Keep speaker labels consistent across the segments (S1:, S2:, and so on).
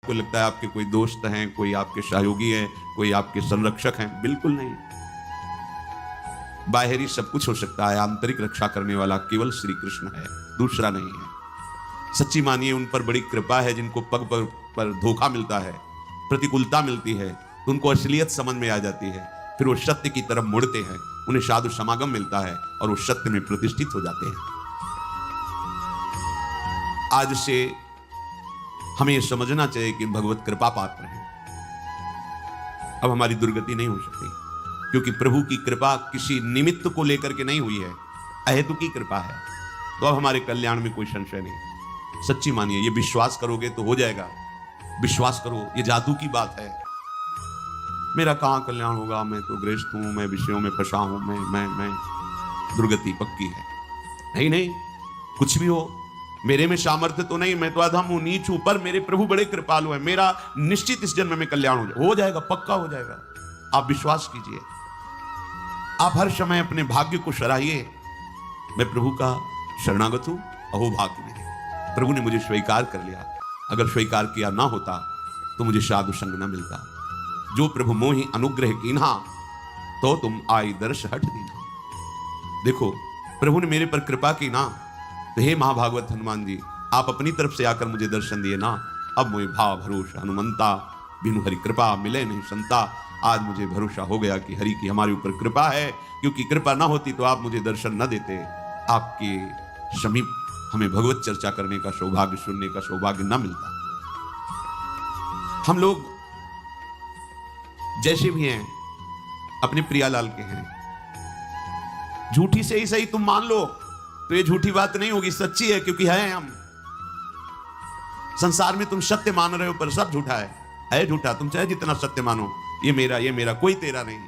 S1: को लगता है आपके कोई दोस्त हैं, कोई आपके सहयोगी हैं, कोई आपके संरक्षक हैं। बिल्कुल नहीं। बाहरी सब कुछ हो सकता है, आंतरिक रक्षा करने वाला केवल श्री कृष्ण है, दूसरा नहीं है। सच्ची मानिए उन पर बड़ी कृपा है। जिनको पग पर धोखा मिलता है, प्रतिकूलता मिलती है, तो उनको असलियत समझ में आ जाती है, फिर वो सत्य की तरफ मुड़ते हैं, उन्हें साधु समागम मिलता है और वो सत्य में प्रतिष्ठित हो जाते हैं। आज से हमें यह समझना चाहिए कि भगवत कृपा पात्र हैं। अब हमारी दुर्गति नहीं हो सकती, क्योंकि प्रभु की कृपा किसी निमित्त को लेकर के नहीं हुई है, अहेतु की कृपा है। तो अब हमारे कल्याण में कोई संशय नहीं। सच्ची मानिए, ये विश्वास करोगे तो हो जाएगा। विश्वास करो, ये जादू की बात है। मेरा कहां कल्याण होगा, मैं तो गृहस्थ हूं, मैं विषयों में फंसा हूं, मैं दुर्गति पक्की है। नहीं, कुछ भी हो, मेरे में सामर्थ्य तो नहीं, मैं तो अधम हूं, नीच हूं, पर मेरे प्रभु बड़े कृपालु हैं। मेरा निश्चित इस जन्म में कल्याण हो जाएगा, पक्का हो जाएगा। आप विश्वास कीजिए। आप हर समय अपने भाग्य को सराहिए। मैं प्रभु का शरणागत हूं, अहो भाग्य मेरे, प्रभु ने मुझे स्वीकार कर लिया। अगर स्वीकार किया ना होता तो मुझे साधु संग न मिलता। जो प्रभु मोहि अनुग्रह कीन्हा, तो तुम आई दर्श हट दीना। देखो, प्रभु ने मेरे पर कृपा की ना, तो हे महाभागवत हनुमान जी, आप अपनी तरफ से आकर मुझे दर्शन दिए ना। अब मुझे भाव भरोसा हनुमंता, बिनु हरि कृपा मिले नहीं संता। आज मुझे भरोसा हो गया कि हरि की हमारे ऊपर कृपा है, क्योंकि कृपा ना होती तो आप मुझे दर्शन न देते। आपके समीप हमें भगवत चर्चा करने का सौभाग्य, सुनने का सौभाग्य न मिलता। हम लोग जैसे भी हैं, अपने प्रियालाल के हैं। झूठी से ही सही तुम मान लो तो ये झूठी बात नहीं होगी, सच्ची है, क्योंकि है हम। संसार में तुम सत्य मान रहे हो, पर सब झूठा है झूठा। तुम चाहे जितना सत्य मानो, ये मेरा, कोई तेरा नहीं।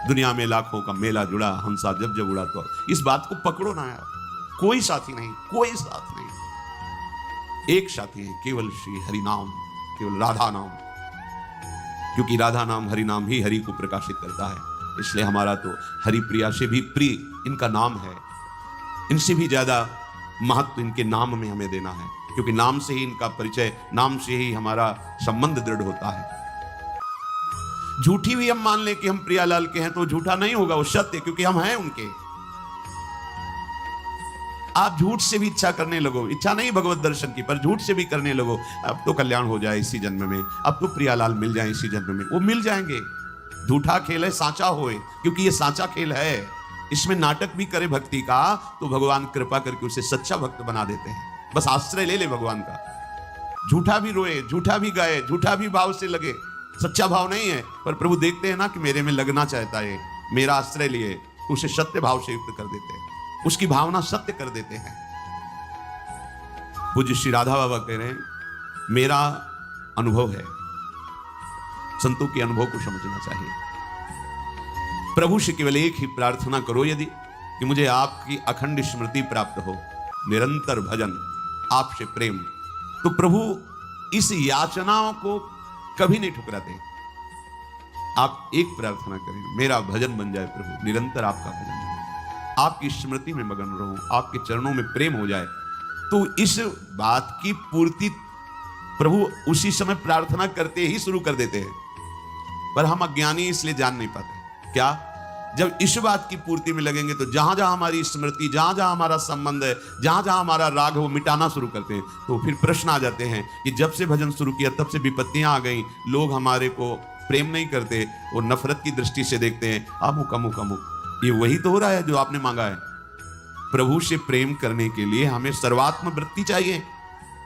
S1: दुनिया में लाखों का मेला जुड़ा, हंसा जब जब उड़ा। तो इस बात को पकड़ो ना यार। कोई साथी नहीं, कोई साथ नहीं। एक साथी है, केवल श्री हरि नाम, केवल राधा नाम, क्योंकि राधा नाम, हरि नाम ही हरि को प्रकाशित करता है। इसलिए हमारा तो हरि प्रिया से भी प्रिय इनका नाम है। इनसे भी ज्यादा महत्व इनके नाम में हमें देना है, क्योंकि नाम से ही इनका परिचय, नाम से ही हमारा संबंध दृढ़ होता है। झूठी भी हम मान लें कि हम प्रियालाल के हैं, तो झूठा नहीं होगा, वो सत्य, क्योंकि हम हैं उनके। आप झूठ से भी इच्छा करने लगो, इच्छा नहीं भगवत दर्शन की, पर झूठ से भी करने लगो, अब तो कल्याण हो जाए इसी जन्म में, अब तो प्रियालाल मिल जाए इसी जन्म में। वो मिल जाएंगे। झूठा खेल है, सांचा होए, क्योंकि ये सांचा खेल है। इसमें नाटक भी करे भक्ति का, तो भगवान कृपा करके उसे सच्चा भक्त बना देते हैं। बस आश्रय ले ले भगवान का। झूठा भी रोए, झूठा भी गाए, झूठा भी भाव से लगे, सच्चा भाव नहीं है, पर प्रभु देखते हैं ना कि मेरे में लगना चाहता है, मेरा आश्रय लिए, तो उसे सत्य भाव से युक्त कर देते हैं, उसकी भावना सत्य कर देते हैं। पूज्य श्री राधा बाबा कह रहे हैं, मेरा अनुभव है, संतों के अनुभव को समझना चाहिए। प्रभु से केवल एक ही प्रार्थना करो यदि, कि मुझे आपकी अखंड स्मृति प्राप्त हो, निरंतर भजन, आपसे प्रेम। तो प्रभु इस याचनाओं को कभी नहीं ठुकराते। आप एक प्रार्थना करें, मेरा भजन बन जाए प्रभु, निरंतर आपका भजन, आपकी स्मृति में मगन रहूं, आपके चरणों में प्रेम हो जाए। तो इस बात की पूर्ति प्रभु उसी समय प्रार्थना करते ही शुरू कर देते हैं, पर हम अज्ञानी इसलिए जान नहीं पाते। क्या? जब इस बात की पूर्ति में लगेंगे तो जहां जहां हमारी स्मृति, जहां जहां हमारा संबंध है, जहां जहां हमारा राग है, वो मिटाना शुरू करते हैं। तो फिर प्रश्न आ जाते हैं कि जब से भजन शुरू किया तब से विपत्तियां आ गई, लोग हमारे को प्रेम नहीं करते, वो नफरत की दृष्टि से देखते हैं, अमुक अमुक अमुक। ये वही तो हो रहा है जो आपने मांगा है। प्रभु से प्रेम करने के लिए हमें सर्वात्म वृत्ति चाहिए,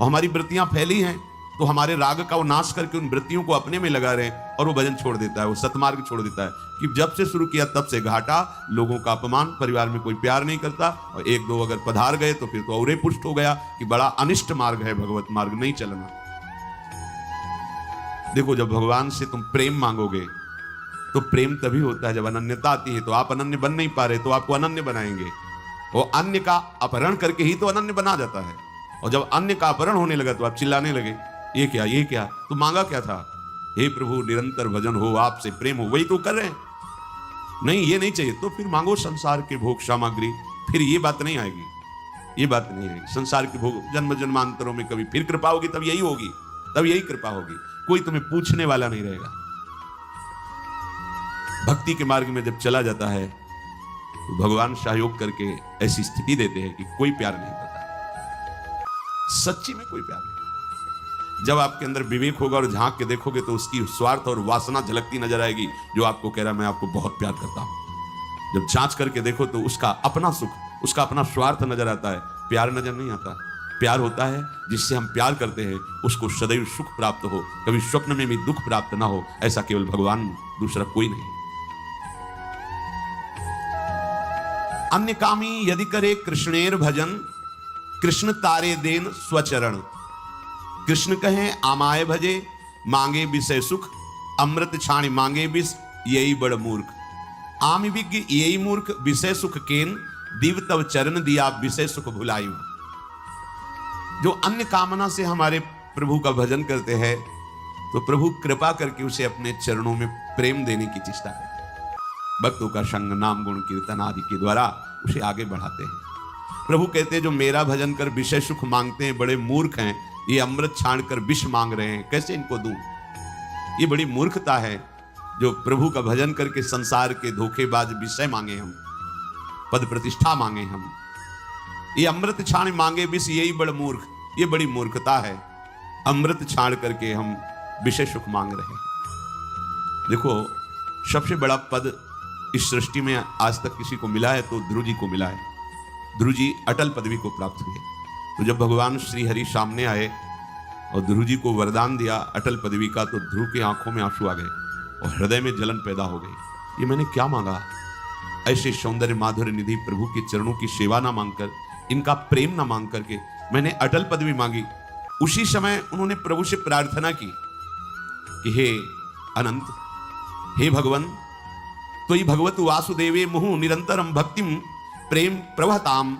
S1: और हमारी वृत्तियां फैली हैं, तो हमारे राग का वो नाश करके उन वृत्तियों को अपने में लगा रहे हैं, और वो भजन छोड़ देता है, वो सतमार्ग छोड़ देता है। कि जब से शुरू किया तब से घाटा, लोगों का अपमान, परिवार में कोई प्यार नहीं करता, और एक दो अगर पधार गए तो फिर तो और पुष्ट हो गया कि बड़ा अनिष्ट मार्ग है, भगवत मार्ग नहीं चलना। देखो, जब भगवान से तुम प्रेम मांगोगे तो प्रेम तभी होता है जब अनन्यता आती है। तो आप अनन्य बन नहीं पा रहे, तो आपको अनन्य बनाएंगे। वो अन्य का अपहरण करके ही तो अनन्य बना जाता है, और जब अन्य का अपहरण होने लगा तो आप चिल्लाने लगे, ये क्या, ये क्या? तो मांगा क्या था? हे प्रभु, निरंतर भजन हो, आपसे प्रेम हो, वही तो कर रहे हैं। नहीं, ये नहीं चाहिए तो फिर मांगो संसार के भोग सामग्री, फिर ये बात नहीं आएगी। ये बात नहीं है। संसार के भोग जन्म जन्मांतरों में कभी फिर कृपा होगी, तब यही होगी, तब यही कृपा होगी। कोई तुम्हें पूछने वाला नहीं रहेगा। भक्ति के मार्ग में जब चला जाता है तो भगवान सहयोग करके ऐसी स्थिति देते हैं कि कोई प्यार नहीं करता, सच्ची में कोई प्यार नहीं। जब आपके अंदर विवेक होगा और झांक के देखोगे तो उसकी स्वार्थ और वासना झलकती नजर आएगी, जो आपको कह रहा मैं आपको बहुत प्यार करता हूं। जब जांच करके देखो तो उसका अपना सुख, उसका अपना स्वार्थ नजर आता है, प्यार नजर नहीं आता। प्यार होता है जिससे हम प्यार करते हैं उसको सदैव सुख प्राप्त हो, कभी स्वप्न में भी दुख प्राप्त ना हो, ऐसा केवल भगवान, दूसरा कोई नहीं। अन्य कामी यदि करे कृष्णेर भजन, कृष्ण तारे देन स्वचरण। कृष्ण कहे आमाय भजे, मांगे विषय सुख, अमृत छाणी मांगे विष, यही बड़ मूर्ख। आम विज्ञ यही मूर्ख, विषय सुख केन, दिव तव चरण दिया विषय सुख भुलायु। जो अन्य कामना से हमारे प्रभु का भजन करते हैं तो प्रभु कृपा करके उसे अपने चरणों में प्रेम देने की चेष्टा करते हैं। भक्तों का संग, नाम, गुण, कीर्तन आदि के द्वारा उसे आगे बढ़ाते हैं। प्रभु कहते हैं जो मेरा भजन कर विषय सुख मांगते हैं बड़े मूर्ख हैं, ये अमृत छाण कर विष मांग रहे हैं, कैसे इनको दूं? ये बड़ी मूर्खता है जो प्रभु का भजन करके संसार के धोखेबाज विषय मांगे हम, पद प्रतिष्ठा मांगे हम, ये अमृत छाण मांगे विष, यही बड़ मूर्ख। ये बड़ी मूर्खता है। अमृत छाण करके हम विषय सुख मांग रहे हैं। देखो, सबसे बड़ा पद इस सृष्टि में आज तक किसी को मिला है तो ध्रुव जी को मिला है। ध्रुव जी अटल पदवी को प्राप्त हुए। तो जब भगवान श्री हरि सामने आए और ध्रुव जी को वरदान दिया अटल पदवी का, तो ध्रुव की आंखों में आंसू आ गए और हृदय में जलन पैदा हो गई। ये मैंने क्या मांगा? ऐसे सौंदर्य माधुर्य निधि प्रभु के चरणों की सेवा ना मांगकर, इनका प्रेम ना मांग करके मैंने अटल पदवी मांगी। उसी समय उन्होंने प्रभु से प्रार्थना की कि हे अनंत, हे भगवान, तो ही भगवत वासुदेवे मुहु निरंतरम भक्तिम प्रेम प्रवहताम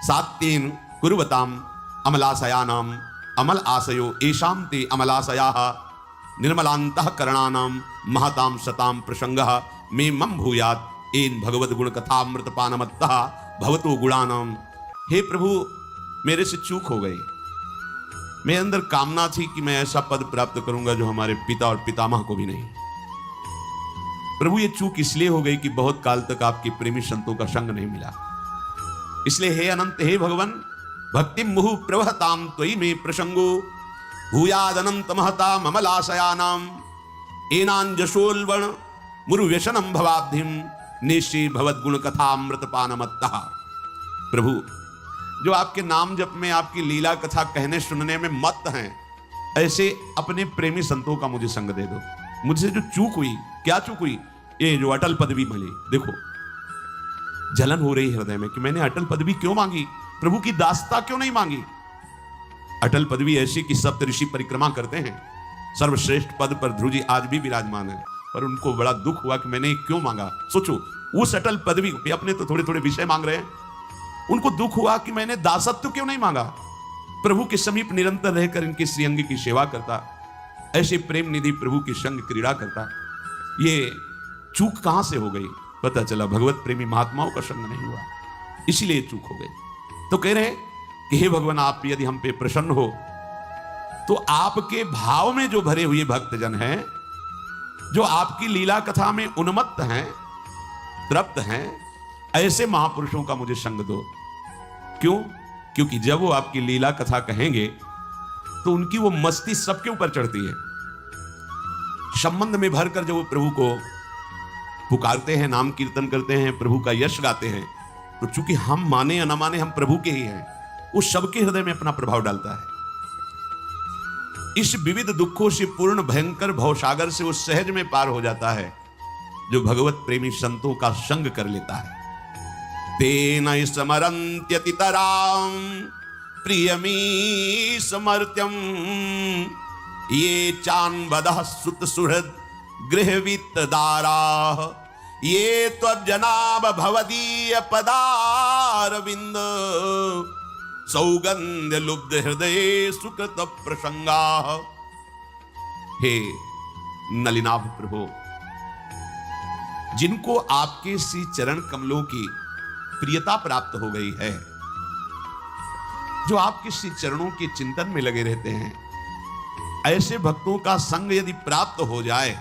S1: सात्येन कुर्वताम अमलाशयानाम अमल आशयो एषाम ते अमलाशयाः निर्मलांतः करणानाम महताम सताम प्रसंगः मे मम भूयात् एन भगवत गुण कथामृत पानमत्तः भवतो गुणानाम। हे प्रभु, मेरे से चूक हो गई। मेरे अंदर कामना थी कि मैं ऐसा पद प्राप्त करूंगा जो हमारे पिता और पितामह को भी नहीं। प्रभु, ये चूक इसलिए हो गई कि बहुत काल तक आपके प्रेमी संतों का संग नहीं मिला। इसलिए हे अनंत, हे भगवान, भक्ति मुहु प्रवहताम त्वयि में प्रसंगो भूयाद अनंत महताम अमलाशयानाम एनांजसोल्वण मुरु व्यसनम भवाब्धिम निश्चय भवद गुण कथामृत पानमत्तः। प्रभु, जो आपके नाम जप में, आपकी लीला कथा कहने सुनने में मत हैं, ऐसे अपने प्रेमी संतों का मुझे संग दे दो। मुझसे जो चूक हुई, क्या चूक हुई? ये जो अटल पदवी मिली। देखो, जलन हो रही हृदय में कि मैंने अटल पदवी क्यों मांगी, प्रभु की दासता क्यों नहीं मांगी। अटल पदवी ऐसी कि सप्त ऋषि परिक्रमा करते हैं, सर्वश्रेष्ठ पद पर ध्रुव जी आज भी विराजमान है, पर उनको बड़ा दुख हुआ कि मैंने क्यों मांगा। सोचो, उस अटल पदवी, अपने तो थोड़े थोड़े विषय मांग रहे हैं, उनको दुख हुआ कि मैंने दासत्व क्यों नहीं मांगा। प्रभु के समीप निरंतर रहकर इनके श्रीअंग की सेवा करता, ऐसे प्रेम निधि प्रभु की संग क्रीड़ा करता। ये चूक कहां से हो गई? पता चला भगवत प्रेमी महात्माओं का संग नहीं हुआ, इसीलिए चूक हो गई। तो कह रहे हैं कि हे भगवान, आप यदि हम पे प्रसन्न हो तो आपके भाव में जो भरे हुए भक्तजन हैं, जो आपकी लीला कथा में उन्मत्त हैं, तृप्त हैं, ऐसे महापुरुषों का मुझे संग दो। क्यों? क्योंकि जब वो आपकी लीला कथा कहेंगे तो उनकी वो मस्ती सबके ऊपर चढ़ती है। संबंध में भरकर जब वो प्रभु को पुकारते हैं, नाम कीर्तन करते हैं, प्रभु का यश गाते हैं, तो चूंकि हम माने या न माने हम प्रभु के ही हैं, वो सबके हृदय में अपना प्रभाव डालता है। इस विविध दुखों से पूर्ण भयंकर भवसागर से वो सहज में पार हो जाता है जो भगवत प्रेमी संतों का संग कर लेता है। तेन स्मरन्त्यतितरां प्रियमी समर्त्यम ये चान्वदः सुत सुहृद गृहवित्तदाराः ये त्वज्जनाभ भवदीय पदारविंद सौगंध्य लुब्ध हृदय सुकृत प्रसंगा। हे नलिनाभ प्रभु, जिनको आपके श्री चरण कमलों की प्रियता प्राप्त हो गई है, जो आपके श्री चरणों के चिंतन में लगे रहते हैं, ऐसे भक्तों का संग यदि प्राप्त हो जाए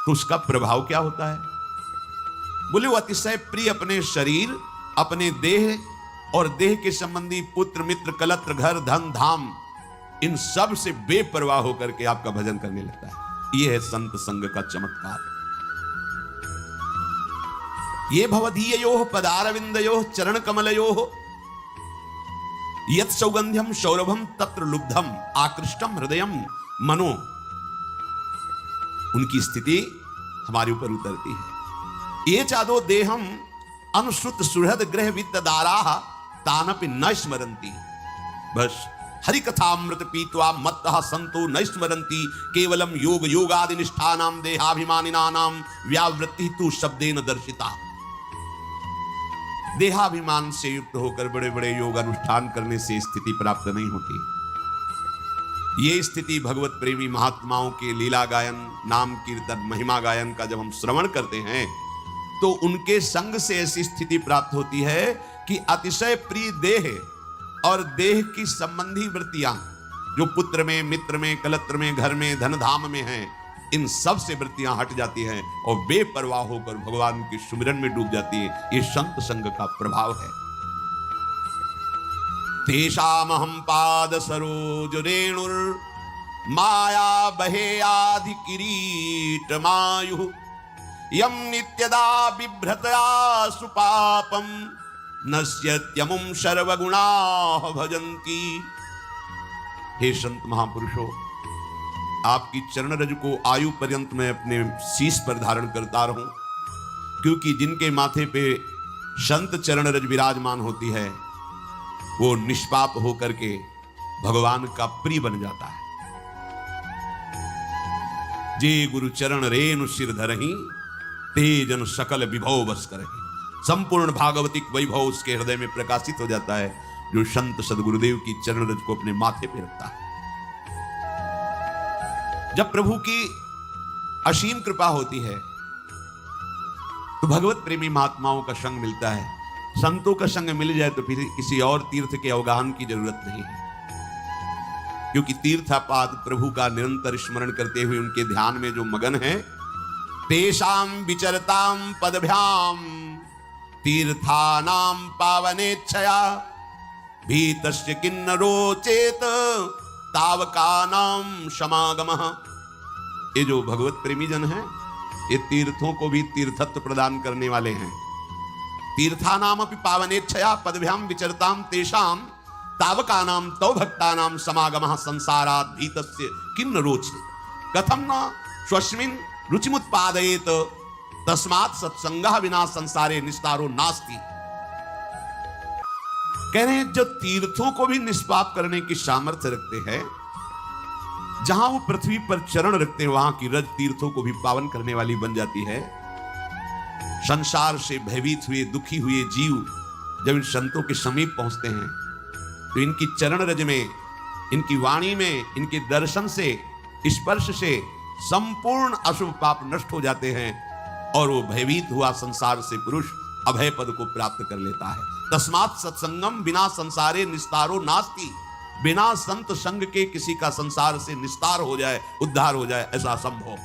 S1: तो उसका प्रभाव क्या होता है? बोले वो अतिशय प्रिय अपने शरीर, अपने देह और देह के संबंधी पुत्र मित्र कलत्र घर धन धाम, इन सब से बेपरवाह होकर के आपका भजन करने लगता है। यह है संत संग का चमत्कार। ये भवदीयोः पदारविंदयोः चरण कमलयोः यत् सौगंध्यम सौरभम तत्र लुब्धम आकृष्टम हृदयम मनो, उनकी स्थिति हमारे ऊपर उतरती है। ये चादो देहम अनुश्रुत सुहृद ग्रह वित्तदाराः तानपि न स्मरन्ति। बस हरि कथामृत पीत्वा मत्तः संतो न स्मरन्ति केवलम योग योगादि निष्ठानाम देहाभिमानिनानाम व्यावृत्ति तु शब्देन दर्शिता। देहाभिमान से युक्त होकर बड़े बड़े योग अनुष्ठान करने से स्थिति प्राप्त नहीं होती। ये स्थिति भगवत प्रेमी महात्माओं के लीला गायन, नाम कीर्तन, महिमा गायन का जब हम श्रवण करते हैं तो उनके संग से ऐसी स्थिति प्राप्त होती है कि अतिशय प्रिय देह और देह की संबंधी वृत्तियां जो पुत्र में, मित्र में, कलत्र में, घर में, धन धाम में हैं, इन सब से वृत्तियां हट जाती हैं और बेपरवाह होकर भगवान के सुमिरन में डूब जाती है। ये संत संग का प्रभाव है। तेषामहं पाद सरोज रेणुर माया बहेयाधि किरीट मायु यम नित्यदा बिभ्रतया सुपापम नश्यत्यमुं सर्वगुणाः भजन्ति। हे संत महापुरुषों, आपकी चरण रज को आयु पर्यंत मैं अपने शीश पर धारण करता रहूं, क्योंकि जिनके माथे पे संत चरण रज विराजमान होती है वो निष्पाप होकर के भगवान का प्रिय बन जाता है। जे गुरु चरण रेणु सिर धरहि तेजन सकल विभव बस करहि। संपूर्ण भागवतिक वैभव उसके हृदय में प्रकाशित हो जाता है जो संत सदगुरुदेव की चरण रज को अपने माथे पे रखता है। जब प्रभु की असीम कृपा होती है तो भगवत प्रेमी महात्माओं का संग मिलता है। संतों का संग मिल जाए तो फिर किसी और तीर्थ के अवगाहन की जरूरत नहीं है, क्योंकि तीर्थापाद प्रभु का निरंतर स्मरण करते हुए उनके ध्यान में जो मगन है, तेषां विचरतां पदभ्याम तीर्थानां पावनेच्छया भीतस्य किन्नरो चेत तावकानां समागमः। ये जो भगवत प्रेमी जन हैं, ये तीर्थों को भी तीर्थत्व प्रदान करने वाले हैं। तीर्थानाम अपि पावनेच्छया पदभ्याम विचरतां तेषां तावकानां तौ भक्तानां समागमः संसारात् भीतस्य किन्न रोचते कथम न स्वस्मिन् रुचिमुत्पादयेत तस्मात् सत्संगः विना संसारे निस्तारो नास्ति। कह रहे हैं जो तीर्थों को भी निष्पाप करने की सामर्थ्य रखते हैं, जहां वो पृथ्वी पर चरण रखते हैं वहां की रज तीर्थों को भी पावन करने वाली बन जाती है। संसार से भयभीत हुए दुखी हुए जीव जब इन संतों के समीप पहुंचते हैं तो इनकी चरण रज में, इनकी वाणी में, इनके दर्शन से, स्पर्श से संपूर्ण अशुभ पाप नष्ट हो जाते हैं और वो भयभीत हुआ संसार से पुरुष अभय पद को प्राप्त कर लेता है। तस्मात् सत्संगम बिना संसारे निस्तारो नास्ति। बिना संत संग के किसी का संसार से निस्तार हो जाए, उद्धार हो जाए, ऐसा असंभव।